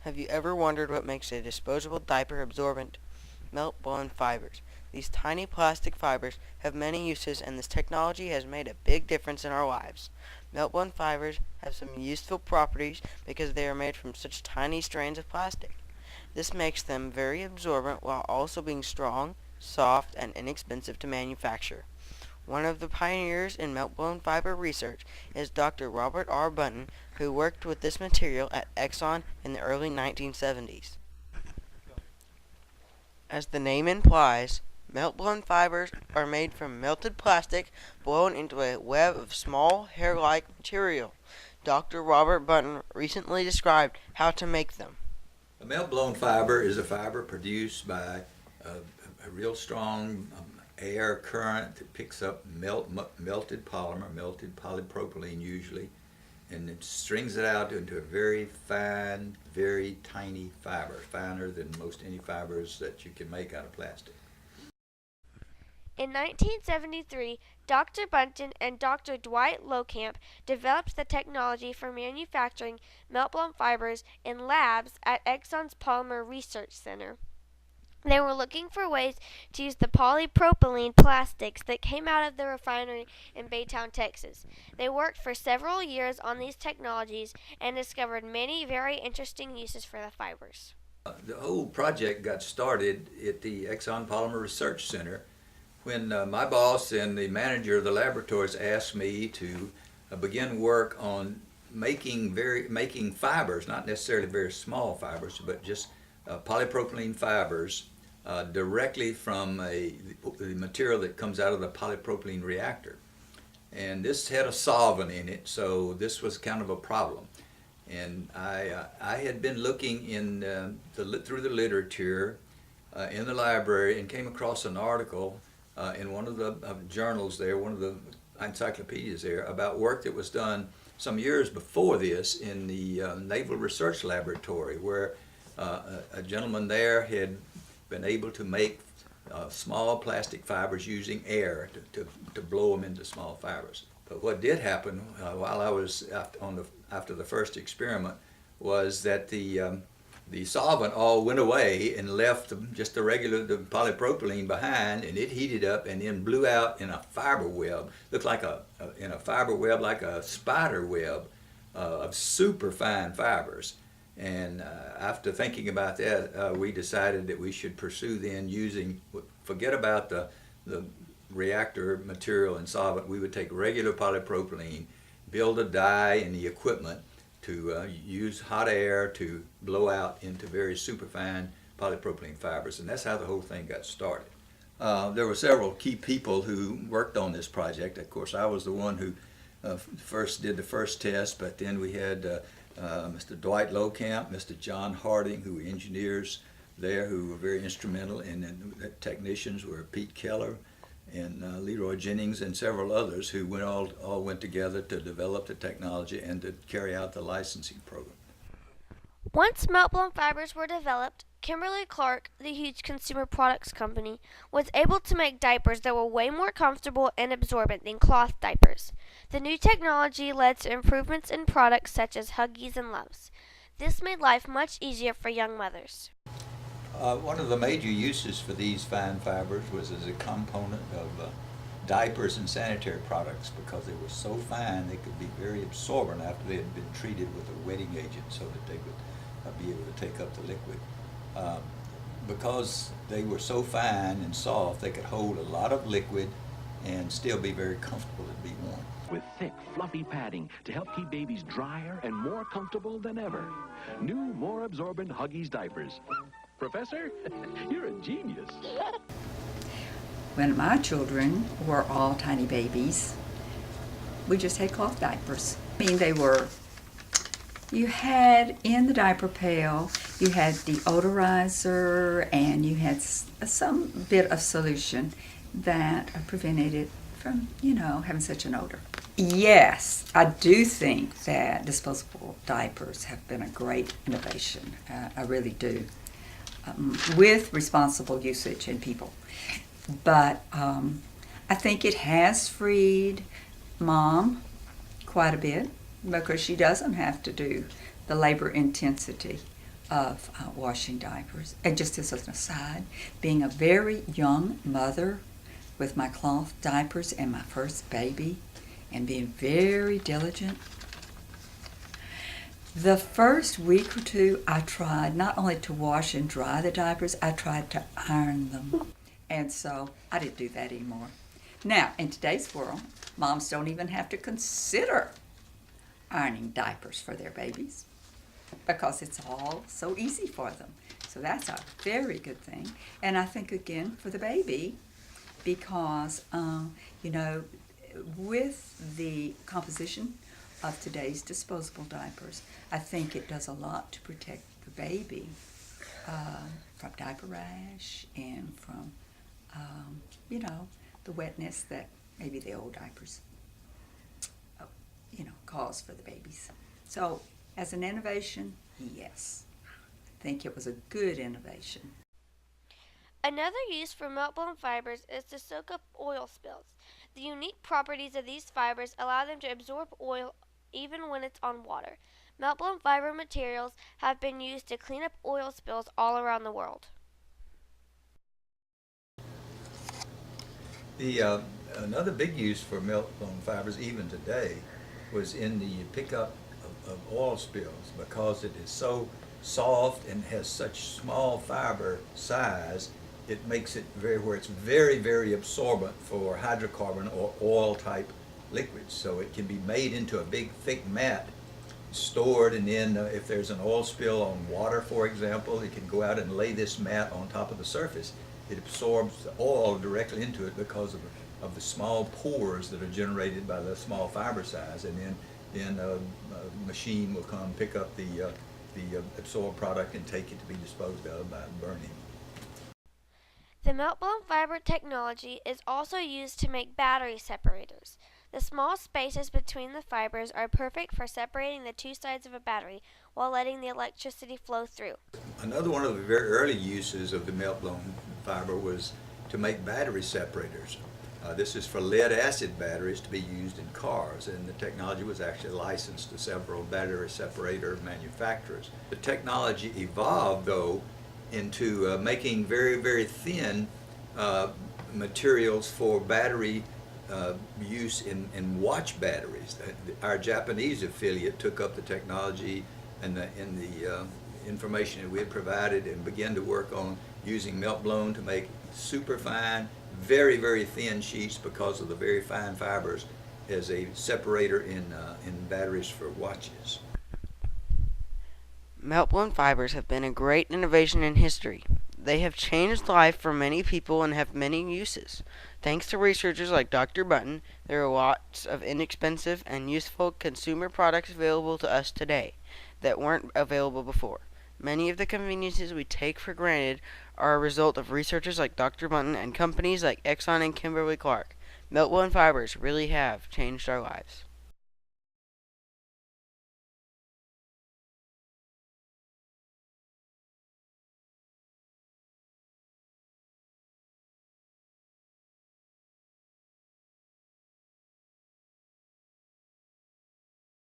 Have you ever wondered what makes a disposable diaper absorbent? Melt-blown fibers. These tiny plastic fibers have many uses, and this technology has made a big difference in our lives. Melt-blown fibers have some useful properties because they are made from such tiny strands of plastic. This makes them very absorbent while also being strong, soft, and inexpensive to manufacture. One of the pioneers in melt-blown fiber research is Dr. Robert R. Bunton, who worked with this material at Exxon in the early 1970s. As the name implies, melt-blown fibers are made from melted plastic blown into a web of small hair-like material. Dr. Robert Bunton recently described how to make them. A melt-blown fiber is a fiber produced by a real strong air current that picks up melted polymer, melted polypropylene usually, and it strings it out into a very fine, very tiny fiber, finer than most any fibers that you can make out of plastic. In 1973, Dr. Bunton and Dr. Dwight Locamp developed the technology for manufacturing melt-blown fibers in labs at Exxon's Polymer Research Center. They were looking for ways to use the polypropylene plastics that came out of the refinery in Baytown, Texas. They worked for several years on these technologies and discovered many very interesting uses for the fibers. The whole project got started at the Exxon Polymer Research Center when my boss and the manager of the laboratories asked me to begin work on making fibers, not necessarily very small fibers, but just polypropylene fibers directly from the material that comes out of the polypropylene reactor. And this had a solvent in it, so this was kind of a problem. And I had been looking through the literature in the library and came across an article in one of the journals there, one of the encyclopedias there, about work that was done some years before this in the Naval Research Laboratory, where a gentleman there had been able to make small plastic fibers using air to blow them into small fibers. But what did happen while I was after the first experiment was that the solvent all went away and left just the polypropylene behind, and it heated up and then blew out in a fiber web. Looked like in a fiber web like a spider web of super fine fibers. And after thinking about that, we decided that we should pursue then forget about the reactor material and solvent. We would take regular polypropylene, build a die and the equipment to use hot air to blow out into very superfine polypropylene fibers, and that's how the whole thing got started. There were several key people who worked on this project. Of course, I was the one who first did the first test, but then we had Mr. Dwight Locamp, Mr. John Harding, who were engineers there, who were very instrumental, and then the technicians were Pete Keller and Leroy Jennings and several others who all went together to develop the technology and to carry out the licensing program. Once melt-blown fibers were developed, Kimberly-Clark, the huge consumer products company, was able to make diapers that were way more comfortable and absorbent than cloth diapers. The new technology led to improvements in products such as Huggies and Loves. This made life much easier for young mothers. One of the major uses for these fine fibers was as a component of diapers and sanitary products, because they were so fine they could be very absorbent after they had been treated with a wetting agent so that they would be able to take up the liquid. Because they were so fine and soft, they could hold a lot of liquid and still be very comfortable to be worn. With thick, fluffy padding to help keep babies drier and more comfortable than ever. New, more absorbent Huggies diapers. Professor, you're a genius. When my children were all tiny babies, we just had cloth diapers. I mean, you had in the diaper pail, you had deodorizer, and you had some bit of solution that prevented it from, having such an odor. Yes, I do think that disposable diapers have been a great innovation. I really do. With responsible usage in people. But I think it has freed Mom quite a bit, because she doesn't have to do the labor intensity of washing diapers. And just as an aside, being a very young mother with my cloth diapers and my first baby and being very diligent, the first week or two I tried not only to wash and dry the diapers, I tried to iron them. And so I didn't do that anymore. Now, in today's world, moms don't even have to consider ironing diapers for their babies because it's all so easy for them. So that's a very good thing. And I think, again, for the baby, because, with the composition of today's disposable diapers, I think it does a lot to protect the baby from diaper rash and from, the wetness that maybe the old diapers, cause for the babies. So, as an innovation, yes, I think it was a good innovation. Another use for melt-blown fibers is to soak up oil spills. The unique properties of these fibers allow them to absorb oil even when it's on water. Melt-blown fiber materials have been used to clean up oil spills all around the world. Another big use for melt-blown fibers even today was in the pickup of oil spills, because it is so soft and has such small fiber size. It makes it where it's very, very absorbent for hydrocarbon or oil type liquids. So it can be made into a big thick mat, stored, and then if there's an oil spill on water, for example, it can go out and lay this mat on top of the surface. It absorbs the oil directly into it because of the small pores that are generated by the small fiber size, and then a machine will come pick up the absorbed product and take it to be disposed of by burning. The melt-blown fiber technology is also used to make battery separators. The small spaces between the fibers are perfect for separating the two sides of a battery while letting the electricity flow through. Another one of the very early uses of the melt-blown fiber was to make battery separators. This is for lead-acid batteries to be used in cars, and the technology was actually licensed to several battery separator manufacturers. The technology evolved, though, into making very, very thin materials for battery use in watch batteries. Our Japanese affiliate took up the technology and the information that we had provided and began to work on using melt-blown to make super fine, very, very thin sheets because of the very fine fibers as a separator in batteries for watches. Melt-blown fibers have been a great innovation in history. They have changed life for many people and have many uses. Thanks to researchers like Dr. Button, there are lots of inexpensive and useful consumer products available to us today that weren't available before. Many of the conveniences we take for granted are a result of researchers like Dr. Button and companies like Exxon and Kimberly-Clark. Melt-blown fibers really have changed our lives.